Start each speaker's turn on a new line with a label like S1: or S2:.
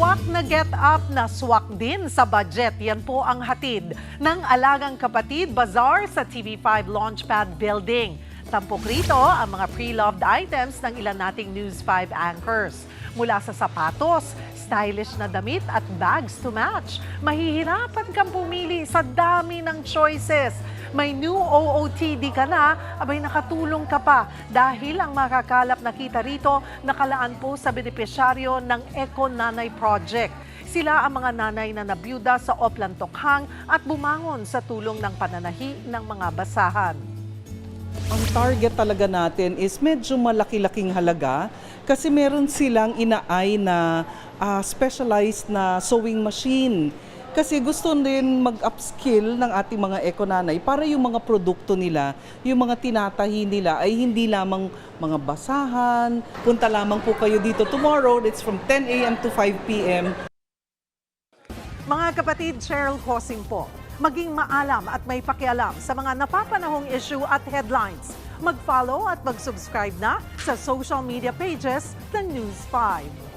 S1: Swak na get up na swak din sa budget. Yan po ang hatid ng Alagang Kapatid Bazaar sa TV5 Launchpad Building. Tampok rito ang mga pre-loved items ng ilan nating News 5 anchors. Mula sa sapatos, stylish na damit at bags to match. Mahihirapan kang pumili sa dami ng choices. May new OOTD ka na, abay nakatulong ka pa dahil ang makakalap na kita rito nakalaan po sa benepisyaryo ng Eco Nanay Project. Sila ang mga nanay na nabiyuda sa Oplan Tokhang at bumangon sa tulong ng pananahi ng mga basahan.
S2: Ang target talaga natin is medyo malaki-laking halaga kasi meron silang inaay na specialized na sewing machine. Kasi gusto din mag-upskill ng ating mga eco-nanay para yung mga produkto nila, yung mga tinatahi nila ay hindi lamang mga basahan. Punta lamang po kayo dito tomorrow. It's from 10 a.m. to 5 p.m.
S1: Mga kapatid, Cheryl Cosing po. Maging maalam at may pakialam sa mga napapanahong issue at headlines. Mag-follow at mag-subscribe na sa social media pages ng News 5.